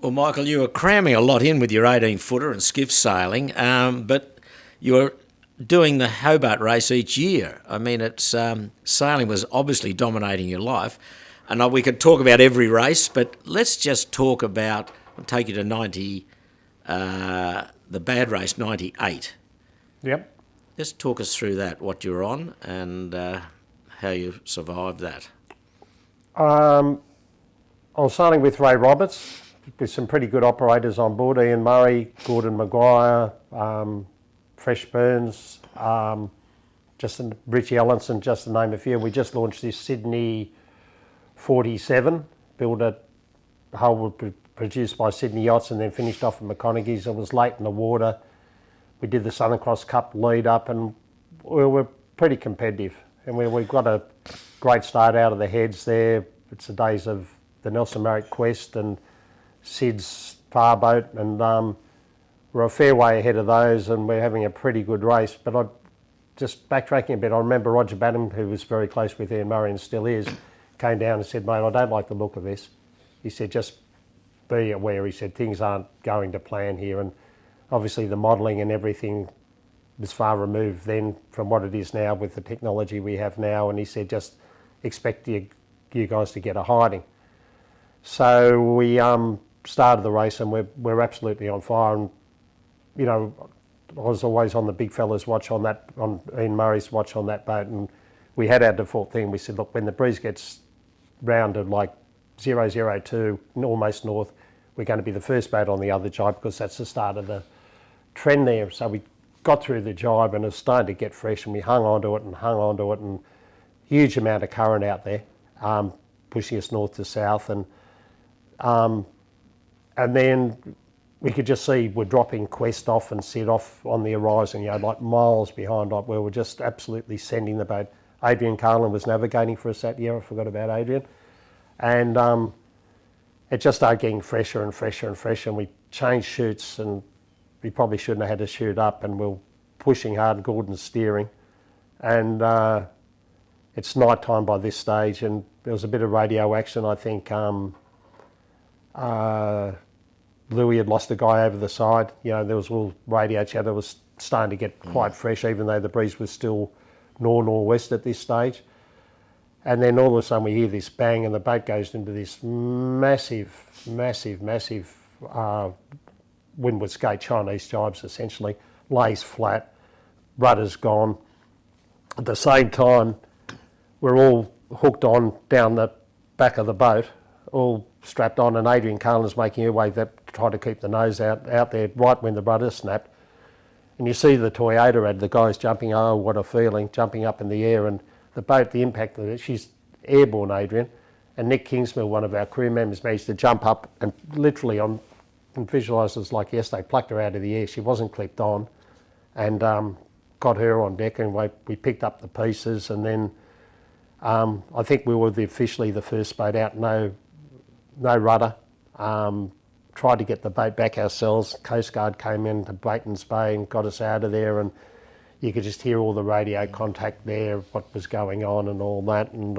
Well, Michael, you were cramming a lot in with your 18-footer and skiff sailing, but you were doing the Hobart race each year. I mean, it's sailing was obviously dominating your life, and we could talk about every race, but let's just talk about, I'll take you to 90, the bad race, 98. Yep. Just talk us through that, what you're on, and how you survived that. I was sailing with Ray Roberts, with some pretty good operators on board, Ian Murray, Gordon Maguire, Fresh Burns, Richie Ellenson, just to name a few. We just launched this Sydney 47, built at hull produced by Sydney Yachts and then finished off at McConaughey's. It was late in the water. We did the Southern Cross Cup lead up and we were pretty competitive. And we got a great start out of the heads there. It's the days of the Nelson Marriott Quest and Sid's Farboat, and we're a fair way ahead of those and we're having a pretty good race. But I just backtracking a bit, I remember Roger Badham, who was very close with Ian Murray and still is, came down and said, mate, I don't like the look of this. He said, just be aware. He said, things aren't going to plan here. And obviously the modelling and everything was far removed then from what it is now with the technology we have now. And he said, just expect you guys to get a hiding. So we started the race and we're absolutely on fire. And, you know, I was always on the big fella's watch on Ian Murray's watch on that boat. And we had our default thing. We said, look, when the breeze gets round to like 002, almost north, we're going to be the first boat on the other jibe because that's the start of the trend there. So we got through the jibe and it was starting to get fresh and we hung onto it and huge amount of current out there, pushing us north to south. And then we could just see we're dropping Quest off and Sid off on the horizon, you know, like miles behind, like where we're just absolutely sending the boat. Adrian Carlin was navigating for us that year. I forgot about Adrian. And it just started getting fresher and fresher and fresher. And we changed chutes and we probably shouldn't have had to shoot up and we're pushing hard, Gordon's steering. And it's night time by this stage and there was a bit of radio action. I think Louis had lost a guy over the side. You know, there was a little radio chatter. It was starting to get quite fresh, even though the breeze was still northwest at this stage. And then all of a sudden we hear this bang and the boat goes into this massive windward skate, Chinese jibes essentially, lays flat, rudder's gone. At the same time, we're all hooked on down the back of the boat, all strapped on, and Adrian Carlin's making her way to try to keep the nose out there right when the rudder snapped. And you see the Toyota ad, the guys jumping, oh, what a feeling, jumping up in the air, and the boat, the impact of it, she's airborne, Adrian. And Nick Kingsmill, one of our crew members, managed to jump up and literally on, and visualise it like yesterday, plucked her out of the air. She wasn't clipped on, and got her on deck, and we picked up the pieces. And then I think we were officially the first boat out, no rudder. Tried to get the boat back ourselves. Coast Guard came in to Baton's Bay and got us out of there, and you could just hear all the radio contact there, what was going on and all that. And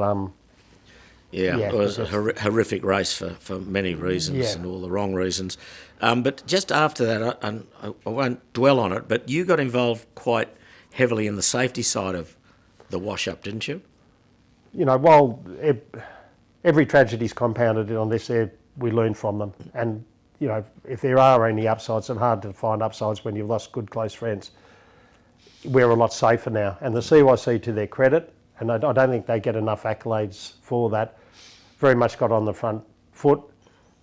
it was a horrific race for many reasons and all the wrong reasons. But just after that, I won't dwell on it, but you got involved quite heavily in the safety side of the wash-up, didn't you? You know, while every tragedy's compounded on this, we learn from them. And, you know, if there are any upsides, it's hard to find upsides when you've lost good, close friends. We're a lot safer now. And the CYC, to their credit, and I don't think they get enough accolades for that, very much got on the front foot.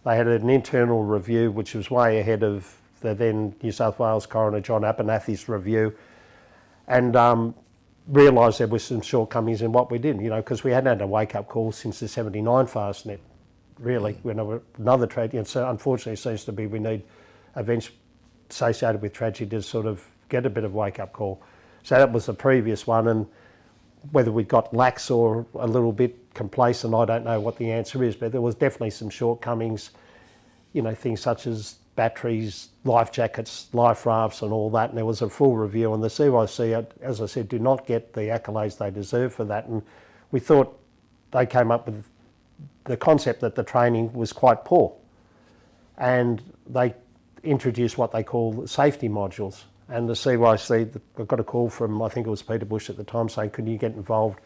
They had an internal review, which was way ahead of the then New South Wales Coroner John Abernathy's review, and realised there were some shortcomings in what we did, you know, because we hadn't had a wake-up call since the 79 Fastnet, really. Another tragedy, and so unfortunately it seems to be we need events associated with tragedy to sort of get a bit of wake-up call. So that was the previous one, and whether we got lax or a little bit complacent, I don't know what the answer is, but there was definitely some shortcomings, you know, things such as batteries, life jackets, life rafts and all that, and there was a full review, and the CYC, as I said, do not get the accolades they deserve for that, and we thought they came up with the concept that the training was quite poor. and they introduced what they call safety modules. And the CYC, I got a call from, I think it was Peter Bush at the time, saying, could you get involved?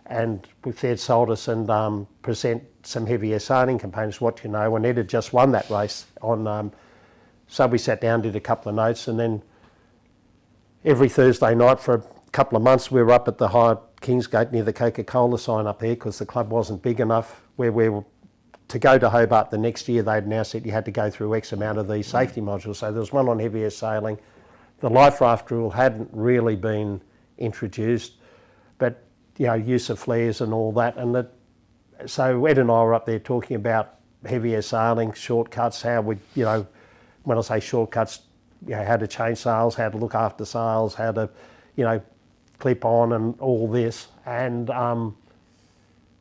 And they'd sold us and present some heavier sailing components, what you know, and Ed had just won that race. So we sat down, did a couple of notes, and then every Thursday night for a couple of months we were up at the High Kingsgate near the Coca-Cola sign up there, because the club wasn't big enough. Where we were to go to Hobart the next year, they'd now said you had to go through X amount of these safety modules. So there was one on heavier sailing. The life raft rule hadn't really been introduced, but use of flares and all that. And so Ed and I were up there talking about heavier sailing, shortcuts, how we, when I say shortcuts, how to change sails, how to look after sails, how to, clip on and all this. And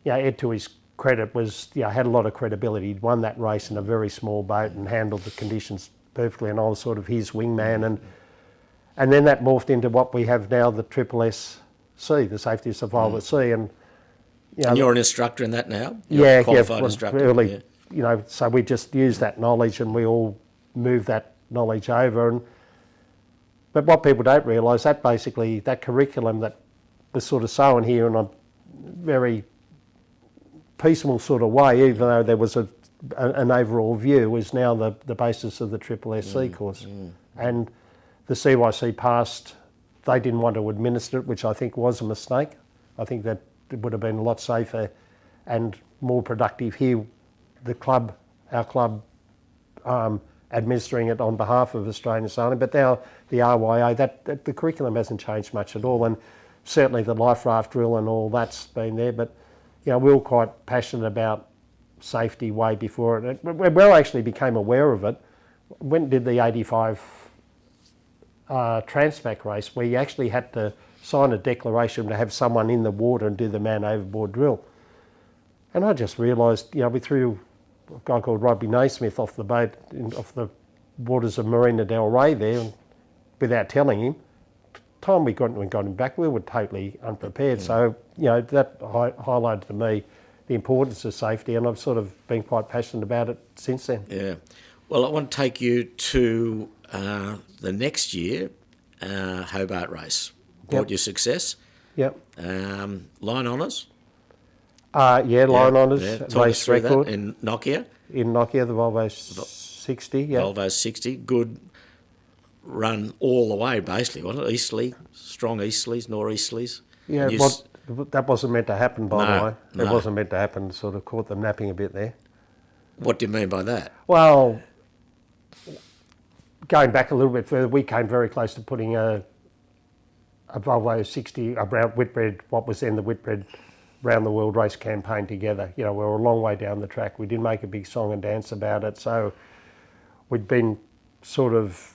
Ed, to his credit, was had a lot of credibility. He'd won that race in a very small boat and handled the conditions perfectly, and I was sort of his wingman. And then that morphed into what we have now, the SSC, the Safety Survival at Sea. And you're an instructor in that now? You're a qualified instructor? Really, so we just use that knowledge and we all move that knowledge over. But what people don't realise, that basically, that curriculum that was sort of sown here in a very piecemeal sort of way, even though there was an overall view, is now the basis of the SSC course. And the CYC passed, they didn't want to administer it, which I think was a mistake. I think that it would have been a lot safer and more productive here, our club, administering it on behalf of Australian Sailing. But now the RYA, the curriculum hasn't changed much at all, and certainly the life raft drill and all that's been there. But we were quite passionate about safety way before it. We actually became aware of it. When we did the 85 Transpac race, where you actually had to sign a declaration to have someone in the water and do the man overboard drill. And I just realised, we threw a guy called Robbie Naismith off the boat, off the waters of Marina del Rey there, and without telling him. Time we got him back, we were totally unprepared. So, that highlighted to me the importance of safety, and I've sort of been quite passionate about it since then. Yeah. Well, I want to take you to the next year, Hobart race. Brought you success. Yep. Line honours. Line honours, race record. In Nokia. In Nokia, the Volvo 60, yeah. Volvo 60, good run all the way, basically, wasn't it? Easterly, strong easterlies, nor'easterlies. Yeah, that wasn't meant to happen, by the way. It wasn't meant to happen, sort of caught them napping a bit there. What do you mean by that? Well, going back a little bit further, we came very close to putting a Volvo 60 around Whitbread, what was then the Whitbread Round the World Race campaign together. We were a long way down the track. We didn't make a big song and dance about it, so we'd been sort of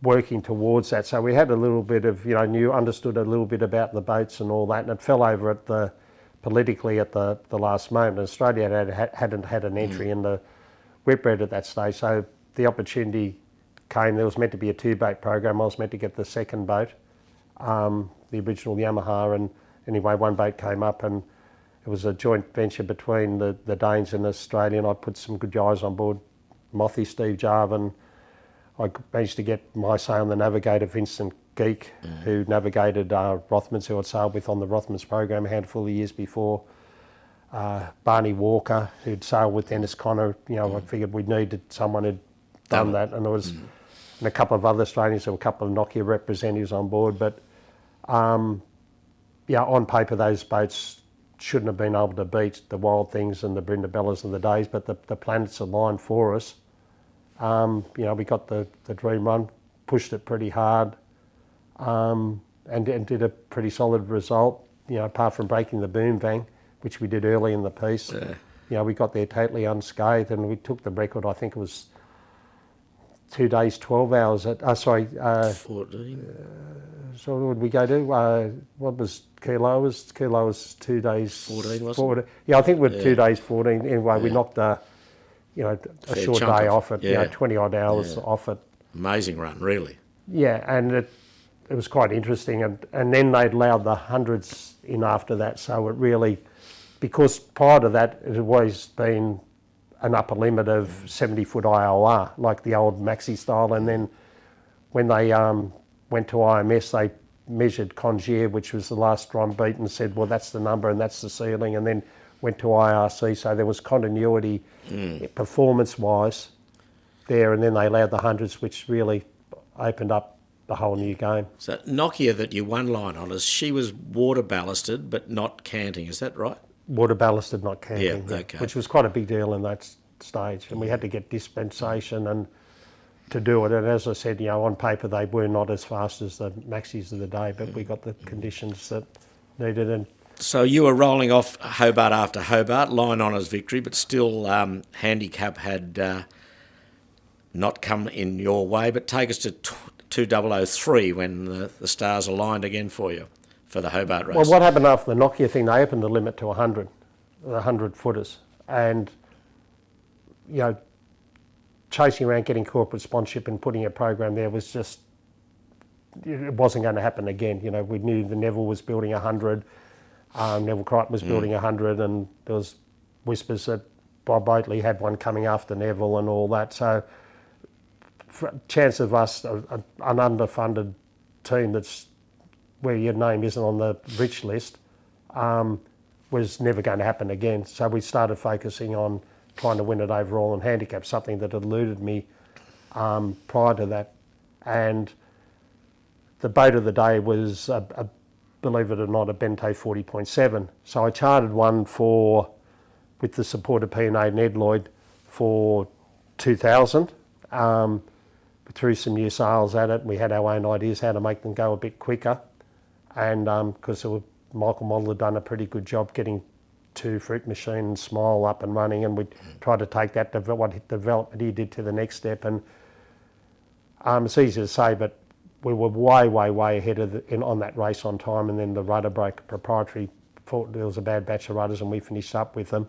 working towards that. So we had a little bit of, understood a little bit about the boats and all that, and it fell over politically at the last moment. Australia hadn't had an entry in the Whitbread at that stage, so the opportunity came. There was meant to be a 2-boat program. I was meant to get the second boat, the original Yamaha, and anyway, one boat came up, and it was a joint venture between the Danes and Australia, and I put some good guys on board, Mothy, Steve Jarvin. I managed to get my say on the navigator, Vincent Geek, who navigated Rothmans, who I'd sailed with on the Rothmans program a handful of years before. Barney Walker, who'd sailed with Dennis Connor. I figured we needed someone who'd done that, and there was and a couple of other Australians. There were a couple of Nokia representatives on board, but on paper those boats shouldn't have been able to beat the Wild Things and the Brindabellas of the days, but the planets aligned for us. We got the dream run, pushed it pretty hard, and did a pretty solid result. Apart from breaking the boom vang, which we did early in the piece. We got there totally unscathed, and we took the record. I think it was 2 days, 12 hours. 14. So what did we go to? What was Kilo? Kilo was 2 days. 14, wasn't it? Yeah, I think we're 2 days, 14. Anyway, we knocked a short day off it, 20 odd hours off it. Amazing run, really. Yeah, and it was quite interesting. And then they'd allowed the hundreds in after that. So it really, because prior to that, it had always been an upper limit of 70-foot IOR, like the old maxi style. And then when they went to IMS, they measured Congier, which was the last drum beat, and said, well, that's the number and that's the ceiling, and then went to IRC. So there was continuity performance-wise there, and then they allowed the hundreds, which really opened up the whole new game. So Nokia that you won line on us, she was water ballasted but not canting, is that right? Water ballasted, not camping, Yeah, okay. which was quite a big deal in that stage, and we had to get dispensation and to do it. And as I said, on paper they were not as fast as the maxis of the day, but we got the conditions that needed. And so you were rolling off Hobart after Hobart, line honours victory, but still handicap had not come in your way. But take us to 2003 when the stars aligned again for you for the Hobart race. well, what happened after the Nokia thing? They opened the limit to 100 footers, and chasing around getting corporate sponsorship and putting a program there was just, it wasn't going to happen again. We knew the Neville was building 100, Neville Crichton was building 100, and there was whispers that Bob Oatley had one coming after Neville and all that. So chance of us, an underfunded team that's where your name isn't on the rich list, was never going to happen again. So we started focusing on trying to win it overall and handicap, something that had eluded me prior to that. And the boat of the day was, believe it or not, a Bente 40.7. So I chartered one with the support of P&A and Ed Lloyd for 2000. Threw some new sails at it. We had our own ideas how to make them go a bit quicker. And because Michael Model had done a pretty good job getting 2 fruit machine and Smile up and running, and we tried to take that development he did to the next step. And it's easy to say, but we were way ahead on that race on time. And then the rudder broke proprietary fault. There was a bad batch of rudders, and we finished up with them.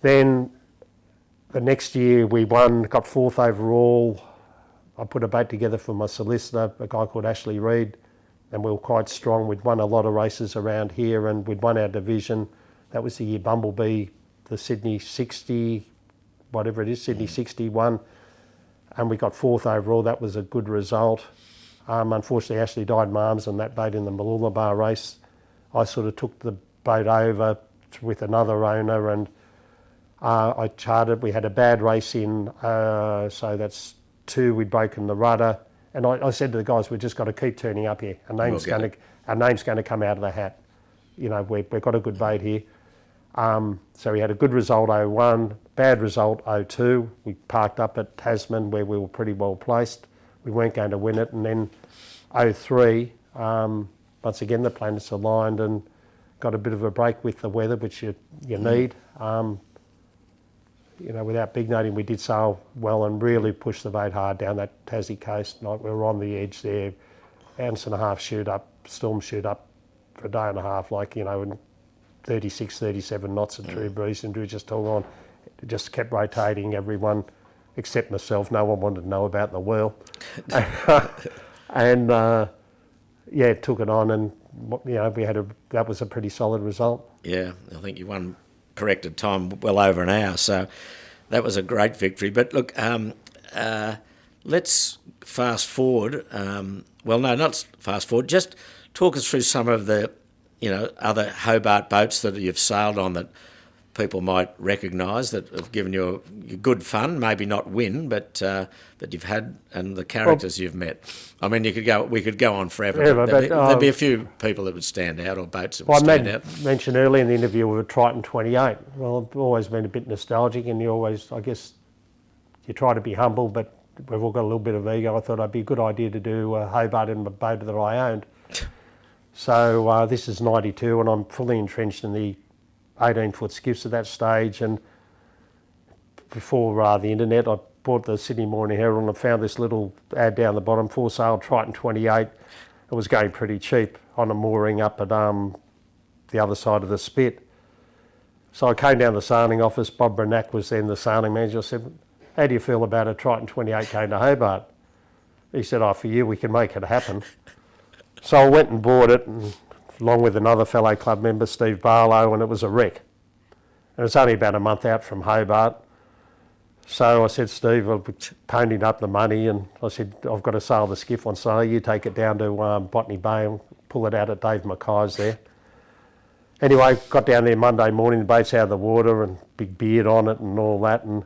Then the next year we won, got 4th overall. I put a boat together for my solicitor, a guy called Ashley Reid, and we were quite strong. We'd won a lot of races around here, and we'd won our division. That was the year Bumblebee, the Sydney 60, whatever it is, Sydney 61, and we got 4th overall. That was a good result. Unfortunately, Ashley died in my arms on that boat in the Mooloolaba race. I sort of took the boat over with another owner, and I chartered. We had a bad race in, so that's 2. We'd broken the rudder. And I said to the guys, we've just got to keep turning up here. Our name's going to come out of the hat. We've got a good boat here. So we had a good result 01, bad result 02. We parked up at Tasman where we were pretty well placed. We weren't going to win it. And then 03, once again the planets aligned and got a bit of a break with the weather, which you need. Without big noting, we did sail well and really pushed the boat hard down that Tassie coast. Like we were on the edge there, ounce and a half storm shoot up for a day and a half, in 36, 37 knots of true breeze, and we just held on. It just kept rotating, everyone except myself. No one wanted to know about the wheel. And took it on, and that was a pretty solid result. Yeah, I think you won corrected time well over an hour, so that was a great victory. But look, let's fast forward. Not fast forward. Just talk us through some of the, other Hobart boats that you've sailed on that people might recognise that have given you good fun. Maybe not win, but that you've had, and the characters you've met. I mean, we could go on forever. There'd be a few people that would stand out, or boats that would stand out. I mentioned earlier in the interview with Triton 28. Well, I've always been a bit nostalgic, and I guess you try to be humble, but we've all got a little bit of ego. I thought it'd be a good idea to do Hobart in a boat that I owned. So this is 92, and I'm fully entrenched in the 18-foot skiffs at that stage. And before the internet, I bought the Sydney Morning Herald and I found this little ad down the bottom, for sale Triton 28. It was going pretty cheap on a mooring up at the other side of the Spit. So I came down to the sailing office. Bob Bernack was then the sailing manager. I said, how do you feel about a Triton 28 going to Hobart? He said, for you, we can make it happen. So I went and bought it, and along with another fellow club member, Steve Barlow, and it was a wreck. And it's only about a month out from Hobart. So I said, Steve, I've ponied up the money, and I said, I've got to sail the skiff on sale. You take it down to Botany Bay and pull it out at Dave Mackay's there. Anyway, got down there Monday morning, the boat's out of the water and big beard on it and all that, and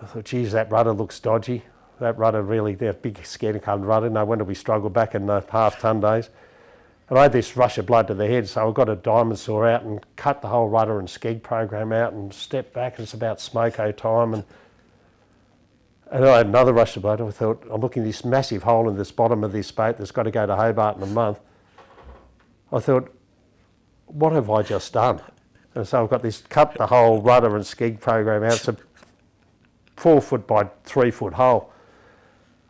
I thought, geez, that rudder looks dodgy. That rudder really, that big scanner-coloured rudder. No wonder we struggled back in the half-ton days. And I had this rush of blood to the head, so I got a diamond saw out and cut the whole rudder and skeg program out and stepped back, and it's about smoko time. And I had another rush of blood. I thought, I'm looking at this massive hole in this bottom of this boat that's got to go to Hobart in a month. I thought, what have I just done? And so I've got this, cut the whole rudder and skeg program out. It's a 4 foot by 3 foot hole.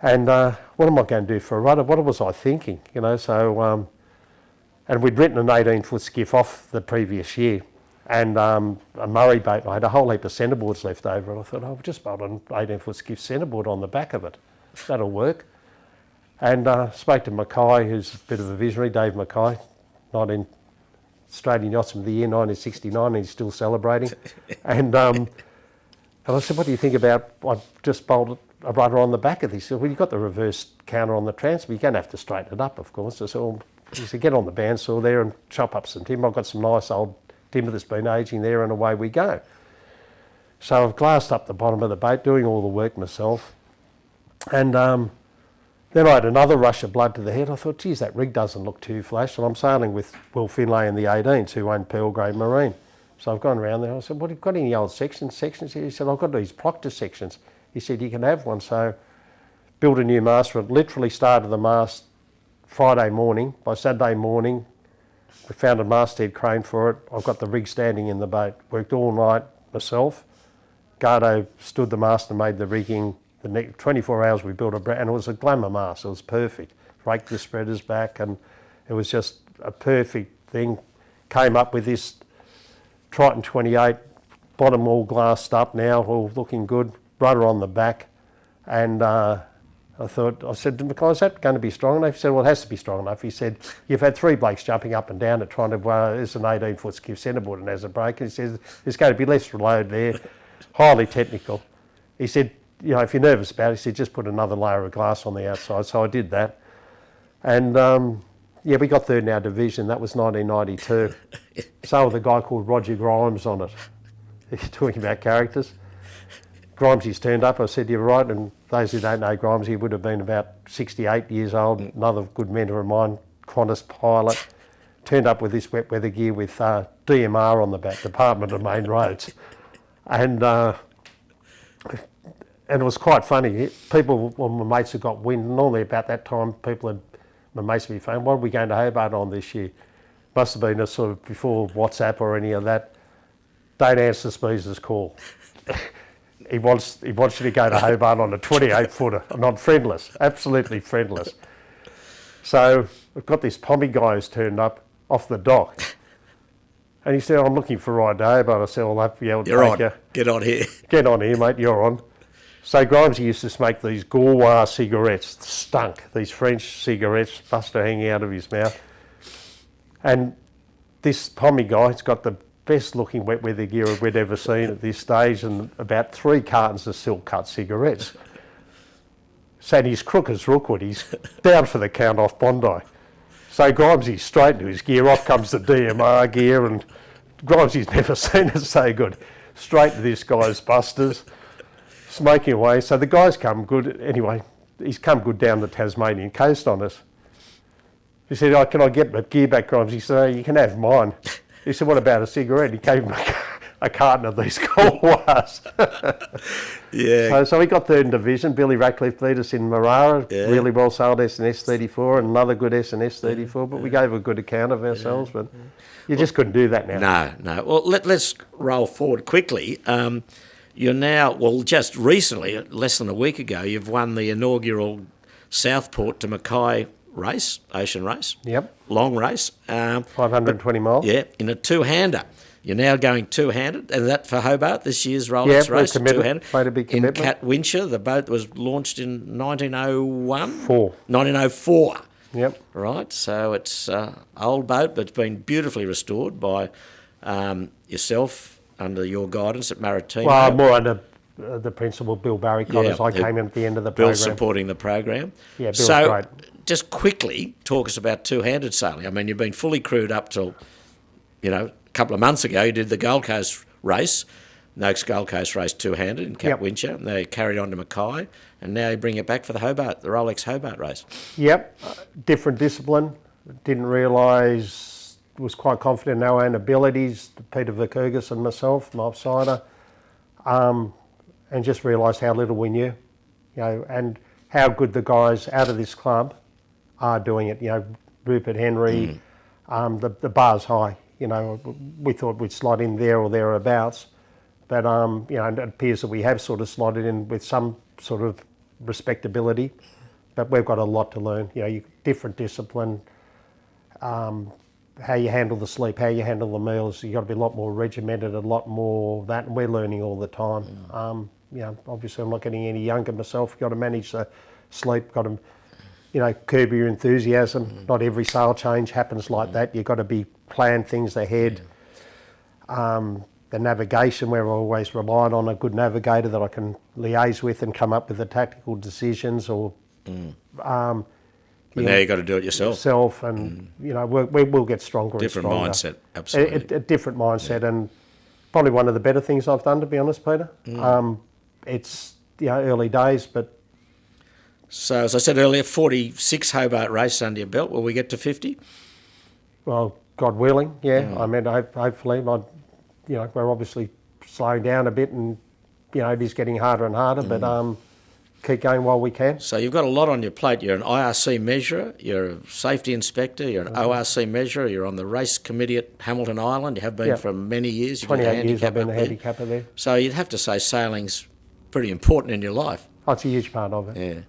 And what am I going to do for a rudder? What was I thinking? You know, so... and we'd written an 18-foot skiff off the previous year, and a Murray boat. I had a whole heap of centreboards left over, and I thought, I'll just bolt an 18-foot skiff centreboard on the back of it. That'll work. And spoke to Mackay, who's a bit of a visionary, Dave Mackay, Australian Yachtsman of the Year, 1969, and he's still celebrating. And I said, what do you think about, I just bolted a rudder on the back of this? He said, well, you've got the reverse counter on the transom, you're going to have to straighten it up, of course. I said, well, he said, get on the bandsaw there and chop up some timber. I've got some nice old timber that's been aging there, and away we go. So I've glassed up the bottom of the boat, doing all the work myself. And then I had another rush of blood to the head. I thought, geez, that rig doesn't look too flash. And I'm sailing with Will Finlay and the 18s, who own Pearl Grey Marine. So I've gone around there. I said, what, have you got any old sections? He said, I've got these Proctor sections. He said, you can have one. So built a new mast for it. Literally started the mast Friday morning. By Saturday morning, we found a masthead crane for it. I've got the rig standing in the boat. Worked all night myself. Gardo stood the mast and made the rigging. The next 24 hours we built and it was a glamour mast. It was perfect. Raked the spreaders back, and it was just a perfect thing. Came up with this Triton 28, bottom all glassed up now, all looking good. Rudder on the back, and I said to Mackay, is that going to be strong enough? He said, well, it has to be strong enough. He said, you've had 3 blokes jumping up and down it trying to, it's an 18-foot skiff centreboard and has a break. And he says, there's going to be less load there, highly technical. He said, you know, if you're nervous about it, he said, just put another layer of glass on the outside. So I did that. And yeah, we got third in our division. That was 1992. So with a guy called Roger Grimes on it. He's talking about characters. Grimesy's turned up. I said, you're right. And those who don't know Grimesy would have been about 68 years old. Another good mentor of mine, Qantas pilot. Turned up with this wet weather gear with DMR on the back, Department of Main Roads. And it was quite funny. People, well, my mates had got wind. Normally about that time, my mates would be saying, what are we going to Hobart on this year? Must have been a sort of before WhatsApp or any of that. Don't answer Spies' call. He wants you to go to Hobart on a 28-footer. Not friendless, absolutely friendless. So we've got this pommy guy who's turned up off the dock. And he said, I'm looking for a ride to Hobart. I said, well, I'll have to be able to take you. Get on here. Get on here, mate, you're on. So Grimesy used to smoke these Gaulois cigarettes, stunk, these French cigarettes, buster hanging out of his mouth. And this pommy guy's got the best looking wet weather gear we'd ever seen at this stage, and about 3 cartons of silk cut cigarettes. So he's crook as Rookwood, he's down for the count off Bondi. So Grimesy's straight into his gear, off comes the DMR gear, and Grimesy's never seen it so good. Straight to this guy's busters, smoking away. So the guy's come good, anyway, he's come good down the Tasmanian coast on us. He said, oh, can I get my gear back, Grimes? He said, oh, you can have mine. He said, what about a cigarette? He gave him a carton of these Gaulois. Yeah. So we got third in division. Billy Ratcliffe beat us in Marara, really well sailed S&S 34, and another good S&S 34, but we gave a good account of ourselves, but you just couldn't do that now. No. Well, let's roll forward quickly. You're now, well, just recently, less than a week ago, you've won the inaugural Southport to Mackay race, ocean race. Yep. Long race. 520 miles. Yeah, in a two-hander. You're now going two-handed, and that for Hobart, this year's Rolex race, two-handed. Made a big commitment. In Katwinchar, the boat was launched in 1901? 4. 1904. Yep. Right, so it's an old boat, but it's been beautifully restored by yourself under your guidance at Maritimo. Well, more under the principal, Bill Barry Connors. I came in at the end of the Bill program. supporting the program. Yeah, Bill's so, great. Just quickly, talk us about two-handed sailing. I mean, you've been fully crewed up till, a couple of months ago. You did the Gold Coast race, Noakes Gold Coast race two-handed in Katwinchar. And they carried on to Mackay, and now you bring it back for the Rolex Hobart race. Yep, different discipline. Didn't realise, was quite confident in our own abilities, Peter Verkergus and myself, my offsider, and just realised how little we knew, and how good the guys out of this club are doing it. Rupert Henry, the bar's high. We thought we'd slot in there or thereabouts, but it appears that we have sort of slotted in with some sort of respectability, but we've got a lot to learn. Different discipline, how you handle the sleep, how you handle the meals. You've got to be a lot more regimented, a lot more that, and we're learning all the time. Obviously I'm not getting any younger myself. You've got to manage the sleep, got to, curb your enthusiasm. Not every sail change happens like that. You've got to plan things ahead. The navigation, where I've always relied on a good navigator that I can liaise with and come up with the tactical decisions, or But now you've got to do it yourself. And we'll get stronger. Different and stronger. mindset, absolutely. A different mindset, and probably one of the better things I've done, to be honest, Peter. It's early days, but so as I said earlier, 46 Hobart races under your belt. Will we get to 50? well, God willing, I mean, hopefully, we're obviously slowing down a bit, and it is getting harder and harder, but keep going while we can. So you've got a lot on your plate. You're an IRC measurer, you're a safety inspector, you're an ORC measurer, you're on the race committee at Hamilton Island. You have been for many years. You've 28 years I've been a handicapper there. So you'd have to say sailing's pretty important in your life. Oh, it's a huge part of it.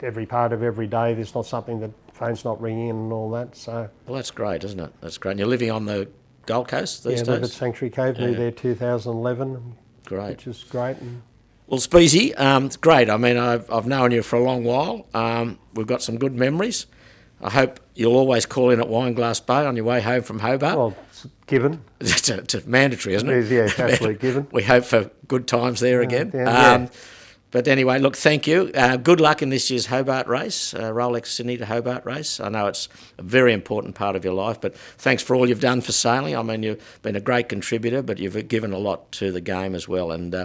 Every part of every day. There's not something that phone's not ringing and all that. So. Well, that's great, isn't it? That's great. And you're living on the Gold Coast these days? Yeah, I live at Sanctuary Cove, moved there 2011. Great. Which is great. Well, Spiesy, it's great. I mean, I've known you for a long while. We've got some good memories. I hope you'll always call in at Wineglass Bay on your way home from Hobart. Well, it's given. It's mandatory, isn't it? It is, yeah, it's absolutely given. We hope for good times there again. But anyway, look, thank you. Good luck in this year's Hobart race, Rolex Sydney to Hobart race. I know it's a very important part of your life, but thanks for all you've done for sailing. I mean, you've been a great contributor, but you've given a lot to the game as well, and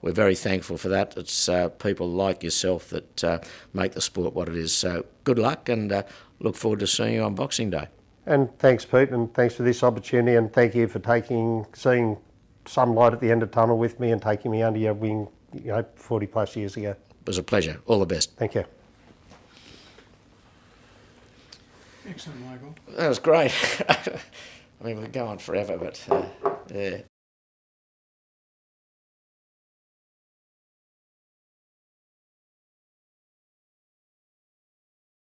we're very thankful for that. It's people like yourself that make the sport what it is. So good luck, and look forward to seeing you on Boxing Day. And thanks, Pete, and thanks for this opportunity, and thank you for seeing some light at the end of the tunnel with me and taking me under your wing 40 plus years ago. It was a pleasure. All the best. Thank you. Excellent, Michael. That was great. I mean, we could go on forever, but yeah.